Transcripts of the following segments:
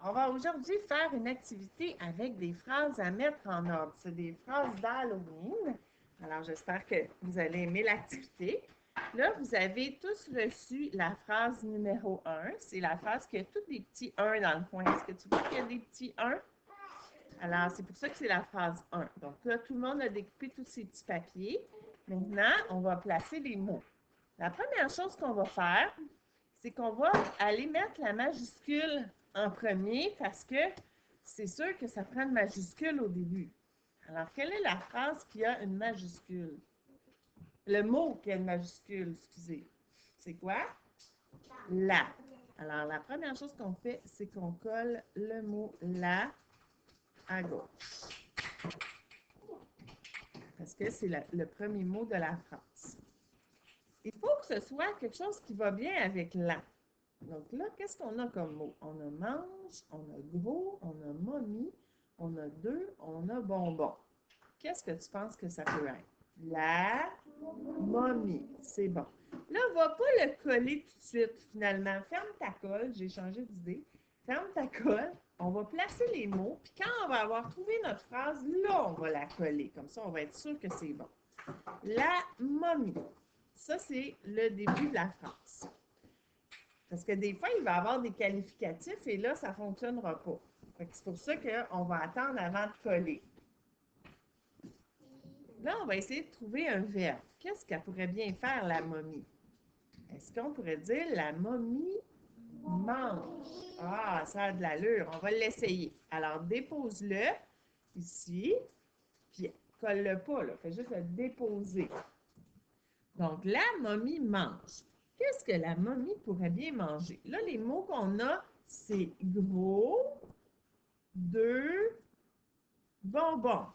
on va aujourd'hui faire une activité avec des phrases à mettre en ordre. C'est des phrases d'Halloween. Alors, j'espère que vous allez aimer l'activité. Là, vous avez tous reçu la phrase numéro 1. C'est la phrase qui a tous des petits 1 dans le coin. Est-ce que tu vois qu'il y a des petits 1? Alors, c'est pour ça que c'est la phrase 1. Donc là, tout le monde a découpé tous ces petits papiers. Maintenant, on va placer les mots. La première chose qu'on va faire, c'est qu'on va aller mettre la majuscule en premier parce que c'est sûr que ça prend une majuscule au début. Alors, quelle est la phrase qui a une majuscule? Le mot qui a une majuscule, excusez. C'est quoi? La. Alors, la première chose qu'on fait, c'est qu'on colle le mot la à gauche. Parce que c'est le premier mot de la phrase. Il faut que ce soit quelque chose qui va bien avec la. Donc là, qu'est-ce qu'on a comme mot? On a mange, on a gros, on a momie, on a deux, on a bonbon. Qu'est-ce que tu penses que ça peut être? La momie. C'est bon. Là, on ne va pas le coller tout de suite, finalement. Ferme ta colle. J'ai changé d'idée. Ferme ta colle. On va placer les mots. Puis quand on va avoir trouvé notre phrase, là, on va la coller. Comme ça, on va être sûr que c'est bon. La momie. Ça, c'est le début de la phrase. Parce que des fois, il va y avoir des qualificatifs et là, ça ne fonctionnera pas. C'est pour ça qu'on va attendre avant de coller. Là, on va essayer de trouver un verbe. Qu'est-ce qu'elle pourrait bien faire, la momie? Est-ce qu'on pourrait dire la momie mange? Ah, ça a de l'allure. On va l'essayer. Alors, dépose-le ici, puis colle-le pas, là. Fais juste le déposer. Donc, la momie mange. Qu'est-ce que la momie pourrait bien manger? Là, les mots qu'on a, c'est gros, deux, bonbons.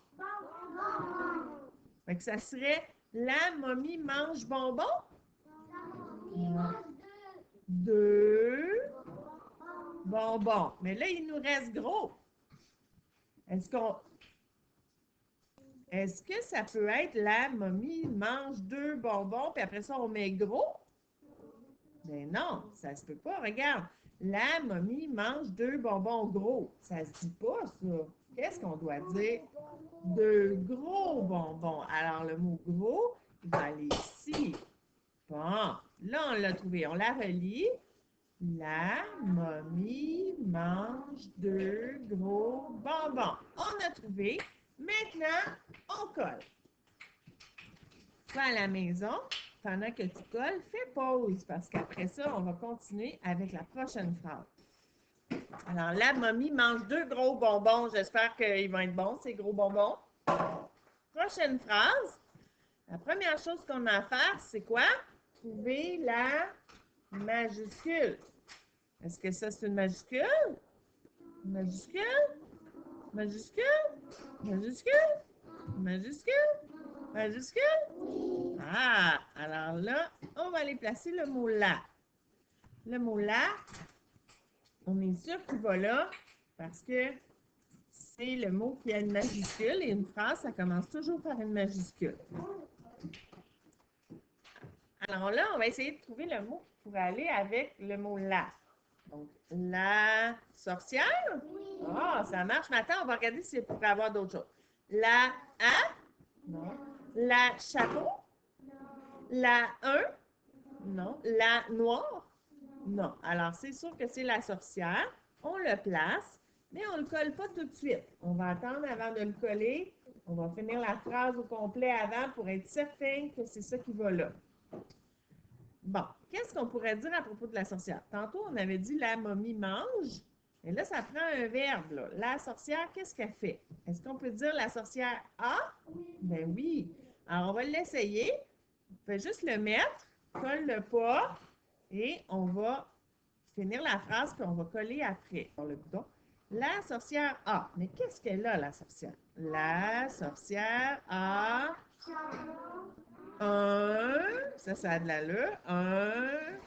Fait que ça serait la momie mange bonbon? Deux bonbons. Mais là, il nous reste gros. Est-ce que ça peut être la momie mange deux bonbons, puis après ça, on met gros? Mais non, ça se peut pas. Regarde, la momie mange deux bonbons gros. Ça se dit pas, ça. Qu'est-ce qu'on doit dire? Deux gros bonbons. Alors, le mot gros, il va aller ici. Bon, là, on l'a trouvé. On la relie. La momie mange deux gros bonbons. On a trouvé. Maintenant, on colle. Va à la maison. Pendant que tu colles, fais pause parce qu'après ça, on va continuer avec la prochaine phrase. Alors, la momie mange deux gros bonbons. J'espère qu'ils vont être bons, ces gros bonbons. Prochaine phrase. La première chose qu'on a à faire, c'est quoi? Trouver la majuscule. Est-ce que ça, c'est une majuscule? Majuscule? Majuscule? Majuscule? Majuscule? Majuscule? Ah! Alors là, on va aller placer le mot là. Le mot là, on est sûr qu'il va là parce que c'est le mot qui a une majuscule et une phrase, ça commence toujours par une majuscule. Alors là, on va essayer de trouver le mot qui pourrait aller avec le mot là. Donc, la sorcière? Oui. Ah, ça marche. Maintenant, on va regarder s'il pourrait y avoir d'autres choses. La A? Non. La chapeau? Non. La 1? Non. La noire? Non. Alors, c'est sûr que c'est la sorcière. On le place, mais on ne le colle pas tout de suite. On va attendre avant de le coller. On va finir la phrase au complet avant pour être certain que c'est ça qui va là. Bon, qu'est-ce qu'on pourrait dire à propos de la sorcière? Tantôt, on avait dit la momie mange. Et là, ça prend un verbe. Là. La sorcière, qu'est-ce qu'elle fait? Est-ce qu'on peut dire la sorcière a? Oui. Ben oui. Alors, on va l'essayer. On fait juste le mettre, colle-le pas, et on va finir la phrase, puis on va coller après. Sur le bouton. La sorcière a. Mais qu'est-ce qu'elle a, la sorcière? La sorcière a ça a de l'allure, un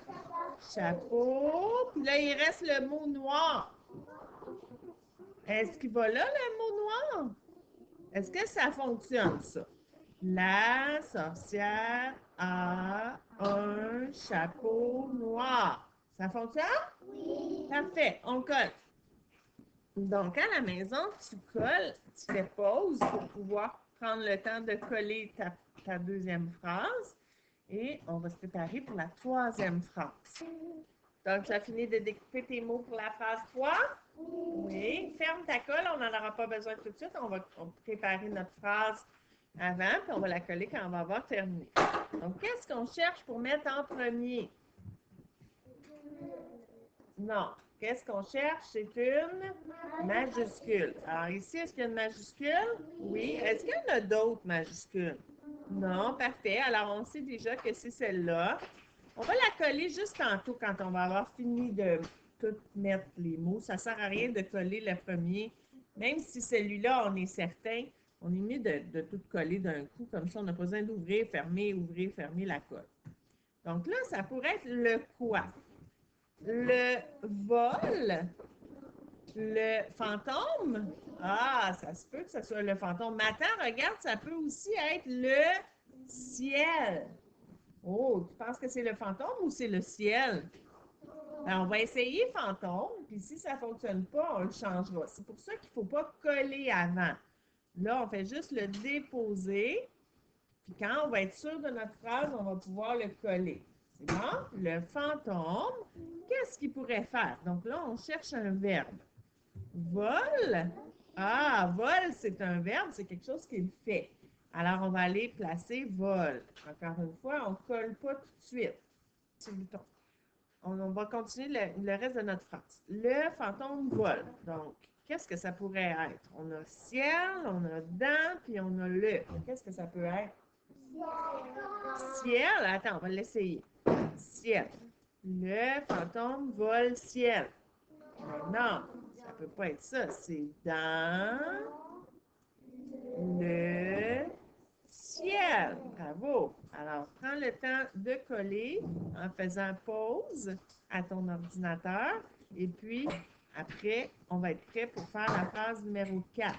chapeau, puis là, il reste le mot noir. Est-ce qu'il va là, le mot noir? Est-ce que ça fonctionne, ça? La sorcière a un chapeau noir. Ça fonctionne? Oui. Parfait, on colle. Donc, à la maison, tu colles, tu fais pause pour pouvoir prendre le temps de coller ta deuxième phrase. Et on va se préparer pour la troisième phrase. Donc, tu as fini de découper tes mots pour la phrase 3? Oui. Ferme ta colle, on n'en aura pas besoin tout de suite. On va préparer notre phrase avant, puis on va la coller quand on va avoir terminé. Donc, qu'est-ce qu'on cherche pour mettre en premier? Non. Qu'est-ce qu'on cherche? C'est une majuscule. Alors ici, est-ce qu'il y a une majuscule? Oui. Est-ce qu'il y en a d'autres majuscules? Non, parfait. Alors, on sait déjà que c'est celle-là. On va la coller juste tantôt quand on va avoir fini de tout mettre les mots. Ça ne sert à rien de coller le premier. Même si celui-là, on est certain, on est mieux de tout coller d'un coup. Comme ça, on n'a pas besoin d'ouvrir, fermer la colle. Donc là, ça pourrait être le quoi? Le vol? Le fantôme? Ah, ça se peut que ce soit le fantôme. Mais attends, regarde, ça peut aussi être le ciel. Oh, tu penses que c'est le fantôme ou c'est le ciel? Alors, on va essayer fantôme, puis si ça ne fonctionne pas, on le changera. C'est pour ça qu'il ne faut pas coller avant. Là, on fait juste le déposer, puis quand on va être sûr de notre phrase, on va pouvoir le coller. C'est bon? Le fantôme, qu'est-ce qu'il pourrait faire? Donc là, on cherche un verbe. Vol? Ah, vol, c'est un verbe, c'est quelque chose qu'il fait. Alors, on va aller placer vol. Encore une fois, on ne colle pas tout de suite. On va continuer le reste de notre phrase. Le fantôme vole. Donc, qu'est-ce que ça pourrait être? On a ciel, on a dent, puis on a le. Qu'est-ce que ça peut être? Ciel. Attends, on va l'essayer. Ciel. Le fantôme vole ciel. Mais non, ça ne peut pas être ça. C'est dans le ciel. Bravo. Alors, prends le temps de coller en faisant pause à ton ordinateur. Et puis, après, on va être prêt pour faire la phrase numéro 4.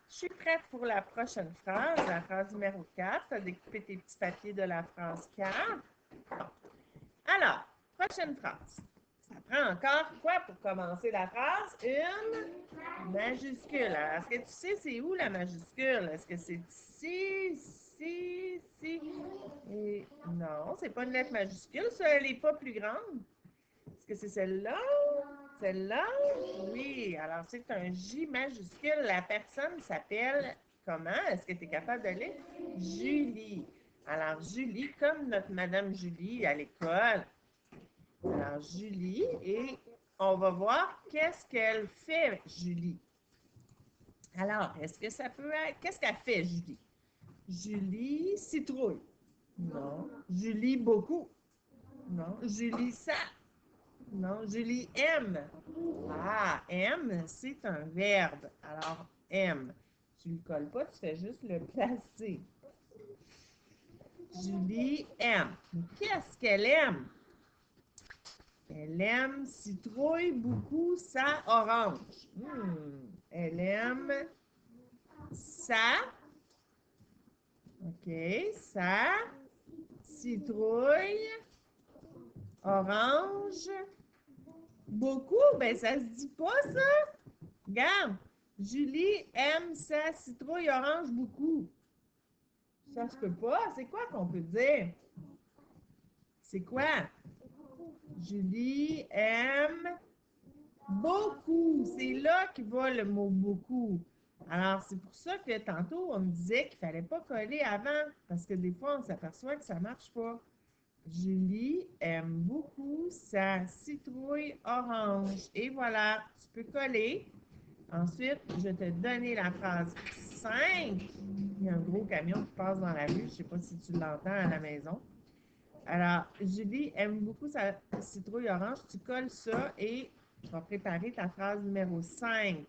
Je suis prête pour la prochaine phrase, la phrase numéro 4. Tu as découpé tes petits papiers de la phrase 4. Alors, prochaine phrase. Ça prend encore quoi pour commencer la phrase? Une majuscule. Alors, est-ce que tu sais c'est où la majuscule? Est-ce que c'est ici, ici, ici? Et non, c'est pas une lettre majuscule. Ça, elle n'est pas plus grande. Est-ce que c'est celle-là? Celle-là? Oui. Alors, c'est un J majuscule. La personne s'appelle comment? Est-ce que tu es capable de lire? Julie. Alors, Julie, comme notre Madame Julie à l'école. Alors, Julie, et on va voir qu'est-ce qu'elle fait, Julie. Alors, est-ce que ça peut être... Qu'est-ce qu'elle fait, Julie? Julie citrouille. Non. Julie beaucoup. Non. Julie ça. Non. Julie aime. Ah, aime, c'est un verbe. Alors, aime. Tu ne le colles pas, tu fais juste le placer. Julie aime. Qu'est-ce qu'elle aime? Elle aime citrouille beaucoup sa orange. Elle aime sa, OK, sa citrouille orange beaucoup. Ben, ça se dit pas, ça. Regarde, Julie aime sa citrouille orange beaucoup. Ça se peut pas. C'est quoi qu'on peut dire? C'est quoi? Julie aime beaucoup. C'est là qu'il va le mot beaucoup. Alors, c'est pour ça que tantôt, on me disait qu'il ne fallait pas coller avant, parce que des fois, on s'aperçoit que ça ne marche pas. Julie aime beaucoup sa citrouille orange. Et voilà, tu peux coller. Ensuite, je vais te donner la phrase 5. Il y a un gros camion qui passe dans la rue. Je ne sais pas si tu l'entends à la maison. Alors, Julie aime beaucoup sa citrouille orange. Tu colles ça et tu vas préparer ta phrase numéro 5.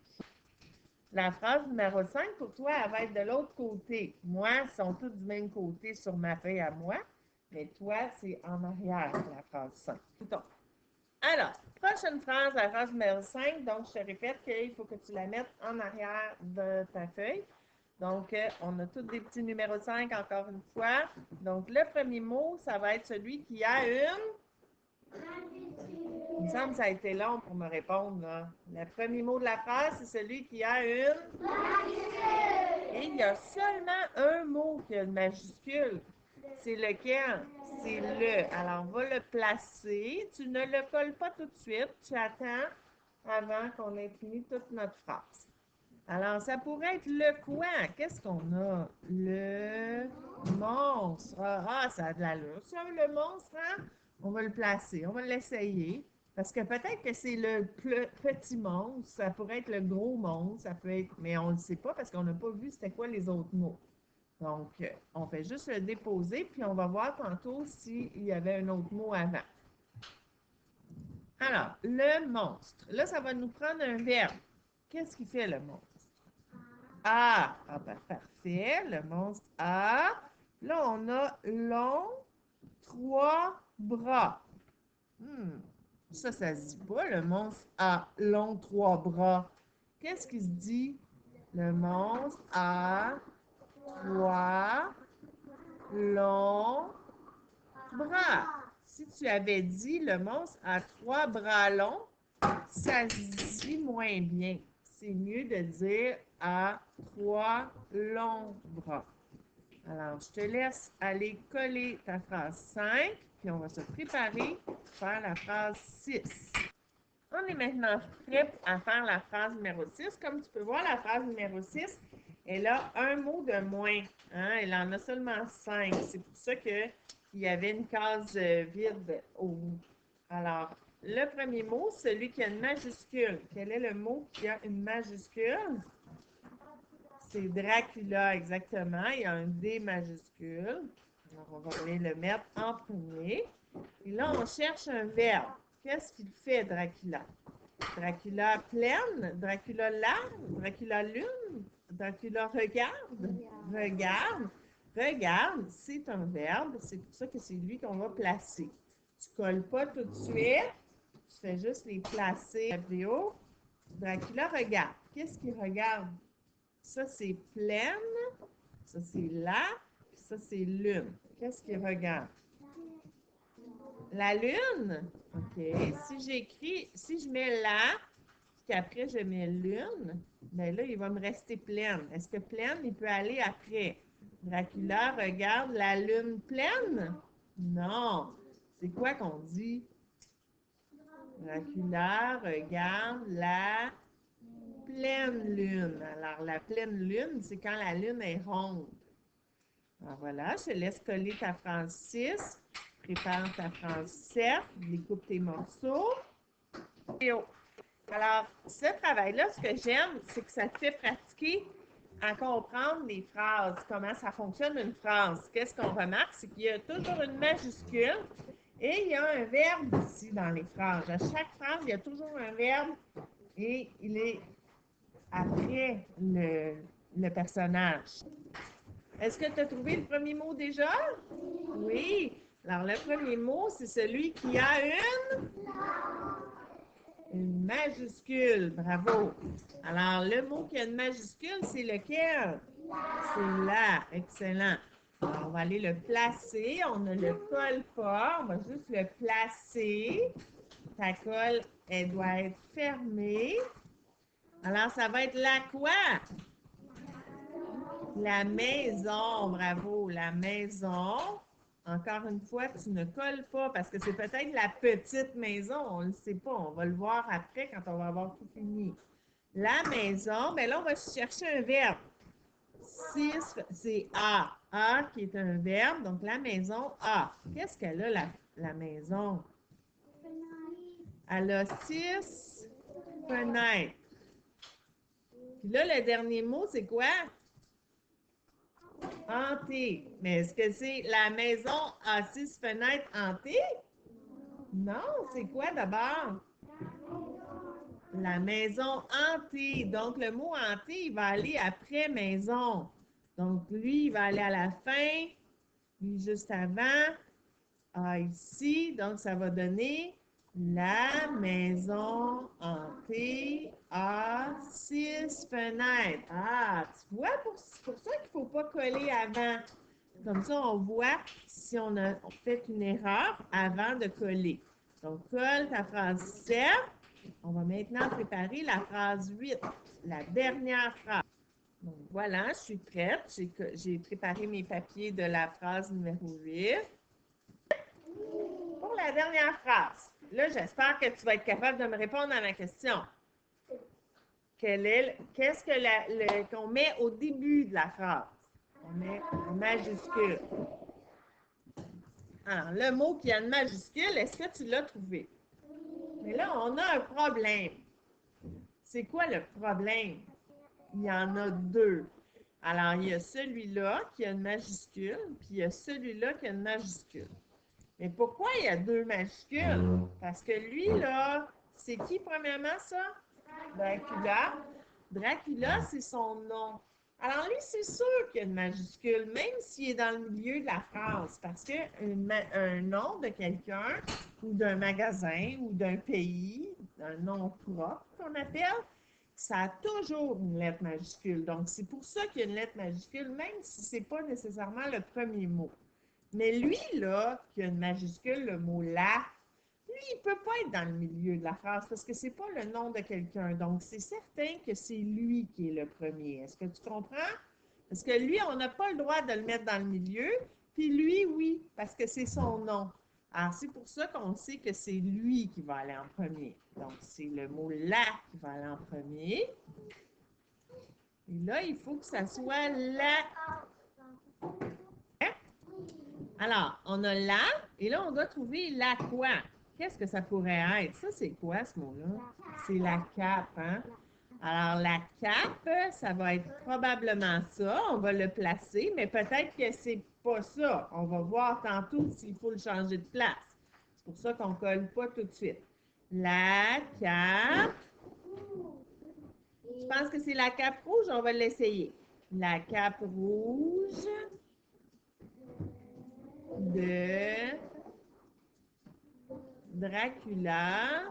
La phrase numéro 5, pour toi, elle va être de l'autre côté. Moi, ils sont tous du même côté sur ma feuille à moi, mais toi, c'est en arrière, la phrase 5. Alors, prochaine phrase, la phrase numéro 5. Donc, je te répète qu'il faut que tu la mettes en arrière de ta feuille. Donc, on a tous des petits numéros 5 encore une fois. Donc, le premier mot, ça va être celui qui a une Il me semble que ça a été long pour me répondre, là. Le premier mot de la phrase, c'est celui qui a une... Et il y a seulement un mot qui a une majuscule. C'est lequel? C'est le. Alors, on va le placer. Tu ne le colles pas tout de suite. Tu attends avant qu'on ait fini toute notre phrase. Alors, ça pourrait être le quoi? Qu'est-ce qu'on a? Le monstre. Ah, ça a de l'allure. Ça, le monstre, hein? On va le placer. On va l'essayer. Parce que peut-être que c'est le petit monstre. Ça pourrait être le gros monstre. Ça peut être... Mais on ne le sait pas parce qu'on n'a pas vu c'était quoi les autres mots. Donc, on fait juste le déposer, puis on va voir tantôt s'il y avait un autre mot avant. Alors, le monstre. Là, ça va nous prendre un verbe. Qu'est-ce qu'il fait, le monstre? Ah, ah ben, parfait. Le monstre a. Là, on a long, 3 bras. Ça se dit pas. Le monstre a long, 3 bras. Qu'est-ce qui se dit? Le monstre a 3 longs bras. Si tu avais dit le monstre a 3 bras longs, ça se dit moins bien. C'est mieux de dire a 3 longs bras. Alors, je te laisse aller coller ta phrase 5, puis on va se préparer pour faire la phrase 6. On est maintenant prêt à faire la phrase numéro 6. Comme tu peux voir, la phrase numéro 6, elle a un mot de moins. Hein? Elle en a seulement 5. C'est pour ça qu'il y avait une case vide au bout. Alors, le premier mot, celui qui a une majuscule. Quel est le mot qui a une majuscule? C'est Dracula, exactement. Il y a un D majuscule. Alors, on va aller le mettre en premier. Et là, on cherche un verbe. Qu'est-ce qu'il fait, Dracula? Dracula pleine? Dracula larme? Dracula lune? Dracula regarde? Regarde. Regarde, c'est un verbe. C'est pour ça que c'est lui qu'on va placer. Tu ne colles pas tout de suite. Tu fais juste les placer. La vidéo. Dracula regarde. Qu'est-ce qu'il regarde? Ça, c'est pleine. Ça, c'est la. Puis ça, c'est lune. Qu'est-ce qu'il regarde? La lune? OK. Si je mets la, puis qu'après je mets lune, bien là, il va me rester pleine. Est-ce que pleine, il peut aller après? Dracula regarde la lune pleine? Non. C'est quoi qu'on dit? Dracula regarde la pleine lune. Alors, la pleine lune, c'est quand la lune est ronde. Alors voilà, je te laisse coller ta phrase 6. Prépare ta phrase 7. Découpe tes morceaux. Alors, ce travail-là, ce que j'aime, c'est que ça te fait pratiquer à comprendre les phrases, comment ça fonctionne une phrase. Qu'est-ce qu'on remarque? C'est qu'il y a toujours une majuscule et il y a un verbe ici dans les phrases. À chaque phrase, il y a toujours un verbe et il est après le personnage. Est-ce que tu as trouvé le premier mot déjà? Oui. Alors, le premier mot, c'est celui qui a une majuscule. Bravo. Alors, le mot qui a une majuscule, c'est lequel? C'est là. Excellent. Alors, on va aller le placer. On ne le colle pas. On va juste le placer. Ta colle, elle doit être fermée. Alors, ça va être la quoi? La maison. Bravo. La maison. Encore une fois, tu ne colles pas parce que c'est peut-être la petite maison. On ne le sait pas. On va le voir après quand on va avoir tout fini. La maison, bien là, on va chercher un verbe. 6, c'est A. A qui est un verbe. Donc, la maison, A. Qu'est-ce qu'elle a, la maison? Elle a 6 fenêtres. Puis là, le dernier mot, c'est quoi? Hantée. Mais est-ce que c'est la maison a 6 fenêtres hantées? Non, c'est quoi d'abord? La maison hantée. Donc, le mot hanté, il va aller après maison. Donc, lui, il va aller à la fin. Lui, juste avant. Ah, ici. Donc, ça va donner la maison hantée a 6 fenêtres. Ah, tu vois, c'est pour ça qu'il ne faut pas coller avant. Comme ça, on voit si on a fait une erreur avant de coller. Donc, colle ta phrase 7. On va maintenant préparer la phrase 8, la dernière phrase. Donc, voilà, je suis prête. J'ai préparé mes papiers de la phrase numéro 8. Pour la dernière phrase, là, j'espère que tu vas être capable de me répondre à ma question. Qu'est-ce qu'on met au début de la phrase? On met en majuscule. Alors, le mot qui a une majuscule, est-ce que tu l'as trouvé? Mais là, on a un problème. C'est quoi le problème? Il y en a deux. Alors, il y a celui-là qui a une majuscule, puis il y a celui-là qui a une majuscule. Mais pourquoi il y a deux majuscules? Parce que lui, là, c'est qui premièrement ça? Dracula. Dracula, c'est son nom. Alors lui, c'est sûr qu'il y a une majuscule, même s'il est dans le milieu de la phrase, parce qu'un nom de quelqu'un, ou d'un magasin, ou d'un pays, un nom propre qu'on appelle, ça a toujours une lettre majuscule. Donc, c'est pour ça qu'il y a une lettre majuscule, même si ce n'est pas nécessairement le premier mot. Mais lui, là, qui a une majuscule, le mot « la », lui, il ne peut pas être dans le milieu de la phrase parce que ce n'est pas le nom de quelqu'un. Donc, c'est certain que c'est lui qui est le premier. Est-ce que tu comprends? Parce que lui, on n'a pas le droit de le mettre dans le milieu, puis lui, oui, parce que c'est son nom. Alors, c'est pour ça qu'on sait que c'est lui qui va aller en premier. Donc, c'est le mot « la » qui va aller en premier. Et là, il faut que ça soit « la ». Alors, on a « la » et là, on doit trouver « la quoi ». Qu'est-ce que ça pourrait être? Ça, c'est quoi ce mot-là? C'est la cape, hein? Alors, la cape, ça va être probablement ça. On va le placer, mais peut-être que c'est pas ça. On va voir tantôt s'il faut le changer de place. C'est pour ça qu'on ne colle pas tout de suite. La cape. Je pense que c'est la cape rouge. On va l'essayer. La cape rouge de Dracula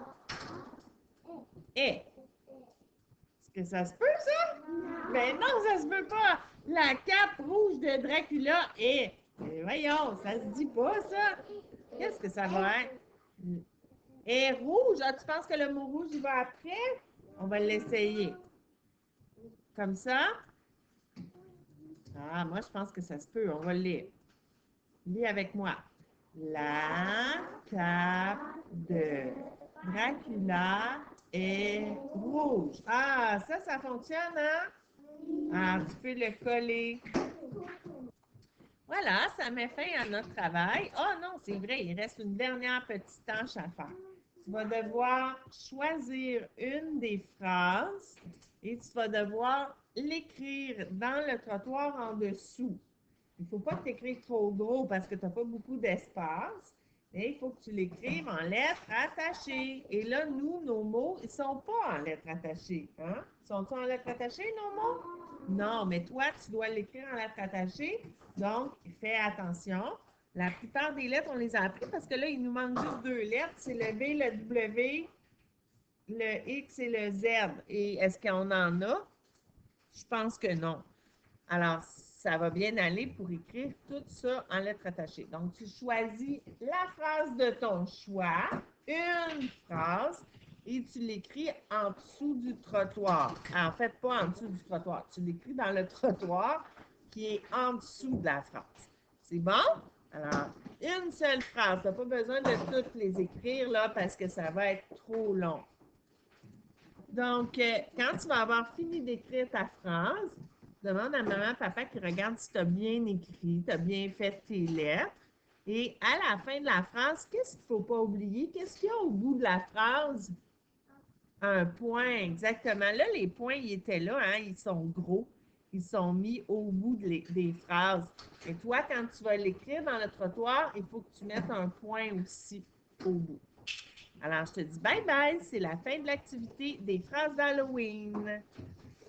est. Est-ce que ça se peut, ça? Ben non, ça se peut pas. La cape rouge de Dracula est. Mais voyons, ça se dit pas, ça. Qu'est-ce que ça va être? Et rouge. Ah, tu penses que le mot rouge, il va après? On va l'essayer. Comme ça? Ah, moi, je pense que ça se peut. On va le lire. Lis avec moi. La cape de Dracula est rouge. Ah, ça fonctionne, hein? Ah, tu peux le coller. Voilà, ça met fin à notre travail. Oh non, c'est vrai, il reste une dernière petite tâche à faire. Tu vas devoir choisir une des phrases et tu vas devoir l'écrire dans le trottoir en dessous. Il ne faut pas que tu écrives trop gros parce que tu n'as pas beaucoup d'espace. Mais il faut que tu l'écrives en lettres attachées. Et là, nous, nos mots, ils ne sont pas en lettres attachées. Hein? Sont-ils en lettres attachées, nos mots? Non, mais toi, tu dois l'écrire en lettres attachées. Donc, fais attention. La plupart des lettres, on les a apprises parce que là, il nous manque juste deux lettres. C'est le B, le W, le X et le Z. Et est-ce qu'on en a? Je pense que non. Alors, ça va bien aller pour écrire tout ça en lettres attachées. Donc, tu choisis la phrase de ton choix, une phrase, et tu l'écris en dessous du trottoir. En fait, pas en dessous du trottoir. Tu l'écris dans le trottoir qui est en dessous de la phrase. C'est bon? Alors, une seule phrase. Tu n'as pas besoin de toutes les écrire là parce que ça va être trop long. Donc, quand tu vas avoir fini d'écrire ta phrase, demande à maman, papa qui regarde si tu as bien écrit, tu as bien fait tes lettres. Et à la fin de la phrase, qu'est-ce qu'il ne faut pas oublier? Qu'est-ce qu'il y a au bout de la phrase? Un point, exactement. Là, les points, ils étaient là, hein? Ils sont gros. Ils sont mis au bout des phrases. Et toi, quand tu vas l'écrire dans le trottoir, il faut que tu mettes un point aussi au bout. Alors, je te dis bye bye, c'est la fin de l'activité des phrases d'Halloween.